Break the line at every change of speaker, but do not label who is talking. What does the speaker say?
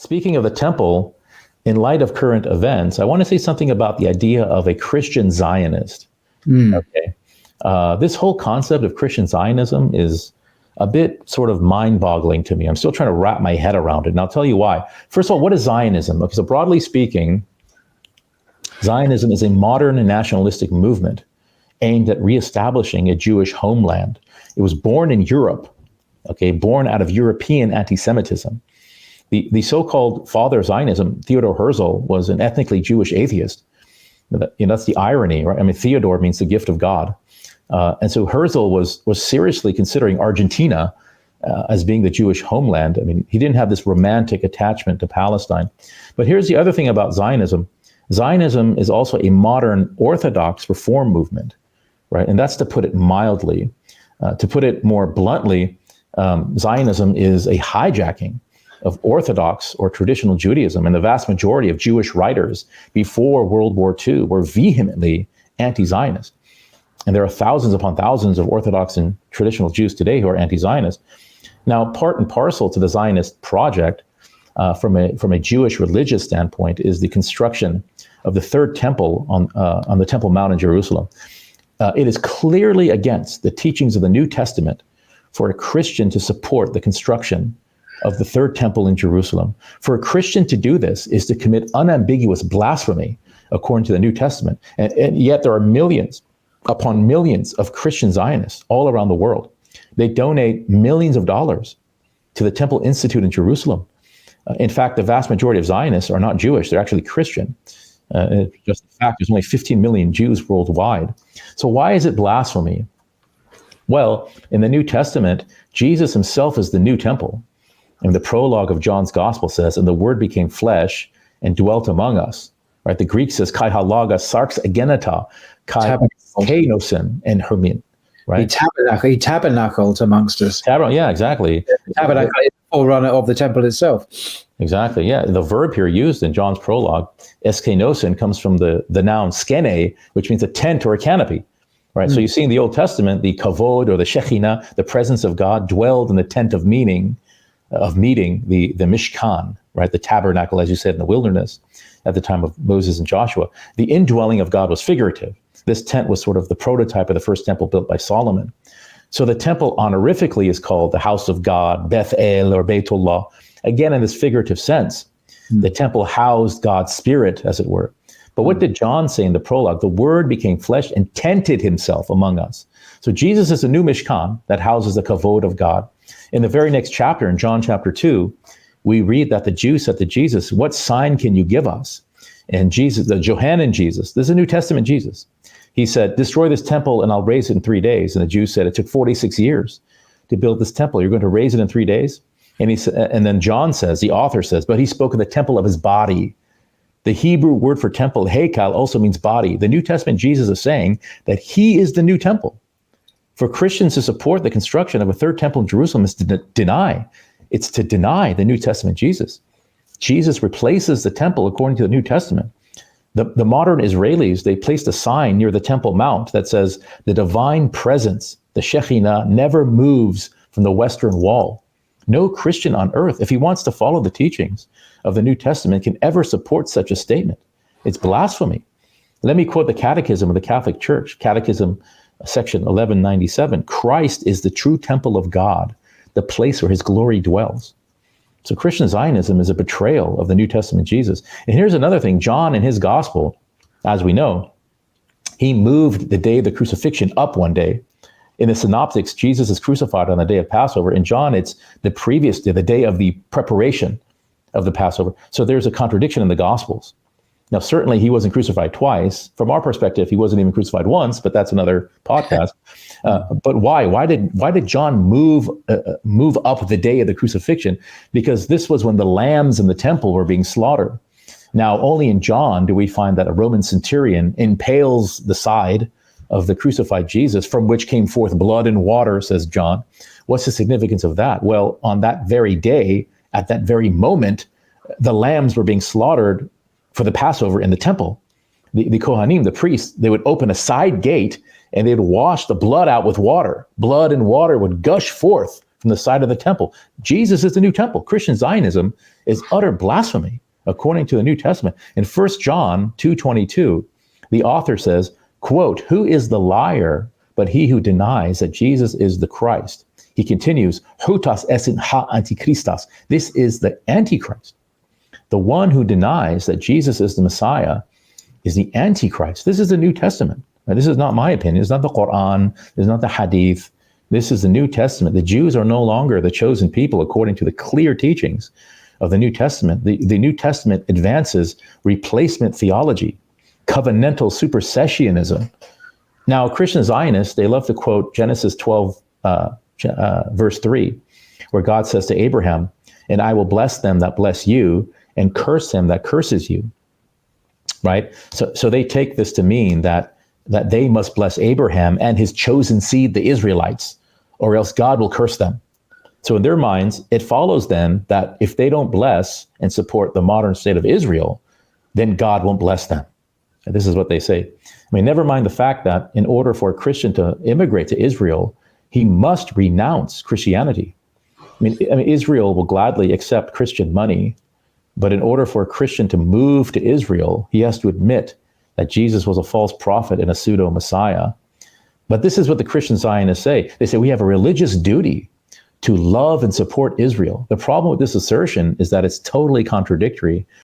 Speaking of the temple, in light of current events, I want to say something about the idea of a Christian Zionist. Okay. This whole concept of Christian Zionism is a bit sort of mind-boggling to me. I'm still trying to wrap my head around it, and I'll tell you why. First of all, what is Zionism? Okay, so broadly speaking, Zionism is a modern and nationalistic movement aimed at reestablishing a Jewish homeland. It was born in Europe, okay, born out of European anti-Semitism. The so-called father of Zionism, Theodor Herzl, was an ethnically Jewish atheist. That's the irony, right? I mean, Theodor means the gift of God. And so Herzl was seriously considering Argentina as being the Jewish homeland. I mean, he didn't have this romantic attachment to Palestine. But here's the other thing about Zionism. Zionism is also a modern Orthodox reform movement, right? And that's to put it mildly. To put it more bluntly, Zionism is a hijacking of Orthodox or traditional Judaism. And the vast majority of Jewish writers before World War II were vehemently anti-Zionist. And there are thousands upon thousands of Orthodox and traditional Jews today who are anti-Zionist. Now, part and parcel to the Zionist project, from a Jewish religious standpoint, is the construction of the third temple on the Temple Mount in Jerusalem. It is clearly against the teachings of the New Testament for a Christian to support the construction of the third temple in Jerusalem. For a Christian to do this is to commit unambiguous blasphemy, according to the New Testament. And yet there are millions upon millions of Christian Zionists all around the world. They donate millions of dollars to the Temple Institute in Jerusalem. In fact, the vast majority of Zionists are not Jewish, they're actually Christian. Just the fact, there's only 15 million Jews worldwide. So why is it blasphemy? Well, in the New Testament, Jesus himself is the new temple. And the prologue of John's gospel says, and the word became flesh and dwelt among us. Right? The Greek says, kai halaga sarx agenata, kai kenosin and hermin. Right?
He tabernacled amongst us.
Yeah, exactly.
The tabernacle is the forerunner of the temple itself.
Exactly, yeah. The verb here used in John's prologue, eskenosin, comes from the noun skene, which means a tent or a canopy. Right? So you see in the Old Testament, the kavod or the Shekhinah, the presence of God, dwelled in the tent of meeting, the Mishkan, right? The tabernacle, as you said, in the wilderness at the time of Moses and Joshua. The indwelling of God was figurative. This tent was sort of the prototype of the first temple built by Solomon. So the temple honorifically is called the house of God, Beth El or Beitullah. Again, in this figurative sense, the temple housed God's spirit, as it were. But what did John say in the prologue? The word became flesh and tented himself among us. So Jesus is a new Mishkan that houses the kavod of God. In the very next chapter, in John chapter 2, we read that the Jews said to Jesus, what sign can you give us? And Jesus, the Johannine Jesus, this is a New Testament Jesus. He said, destroy this temple and I'll raise it in 3 days. And the Jews said, it took 46 years to build this temple. You're going to raise it in 3 days? And and then John says, the author says, but he spoke of the temple of his body. The Hebrew word for temple, heikal, also means body. The New Testament Jesus is saying that he is the new temple. For Christians to support the construction of a third temple in Jerusalem is to deny. It's to deny the New Testament Jesus. Jesus replaces the temple according to the New Testament. The modern Israelis, they placed a sign near the Temple Mount that says, the divine presence, the Shekhinah, never moves from the western wall. No Christian on earth, if he wants to follow the teachings of the New Testament, can ever support such a statement. It's blasphemy. Let me quote the Catechism of the Catholic Church, Catechism section 1197. Christ is the true temple of God, the place where his glory dwells. So Christian Zionism is a betrayal of the New Testament Jesus. And here's another thing. John in his gospel, as we know, he moved the day of the crucifixion up one day. In the synoptics, Jesus is crucified on the day of Passover. In John, it's the previous day, the day of the preparation of the Passover. So there's a contradiction in the Gospels. Now, certainly he wasn't crucified twice. From our perspective, he wasn't even crucified once, but that's another podcast. But why? Why did John move up the day of the crucifixion? Because this was when the lambs in the temple were being slaughtered. Now, only in John do we find that a Roman centurion impales the side of the crucified Jesus, from which came forth blood and water, says John. What's the significance of that? Well, on that very day, at that very moment, the lambs were being slaughtered for the Passover in the temple. The Kohanim, the priests, they would open a side gate and they'd wash the blood out with water. Blood and water would gush forth from the side of the temple. Jesus is the new temple. Christian Zionism is utter blasphemy, according to the New Testament. In 1 John 2:22, the author says, quote, "Who is the liar but he who denies that Jesus is the Christ?" He continues, "Hutas esin ha antichristas." This is the Antichrist. The one who denies that Jesus is the Messiah is the Antichrist. This is the New Testament. Now, this is not my opinion. It's not the Quran. It's not the Hadith. This is the New Testament. The Jews are no longer the chosen people according to the clear teachings of the New Testament. The New Testament advances replacement theology, covenantal supersessionism. Now, Christian Zionists, they love to quote Genesis 12, verse 3, where God says to Abraham, "And I will bless them that bless you, and curse him that curses you." Right? So they take this to mean that they must bless Abraham and his chosen seed, the Israelites, or else God will curse them. So in their minds, it follows then that if they don't bless and support the modern state of Israel, then God won't bless them. And this is what they say. I mean, never mind the fact that in order for a Christian to immigrate to Israel, he must renounce Christianity. I mean, Israel will gladly accept Christian money, but in order for a Christian to move to Israel, he has to admit that Jesus was a false prophet and a pseudo-Messiah. But this is what the Christian Zionists say. They say we have a religious duty to love and support Israel. The problem with this assertion is that it's totally contradictory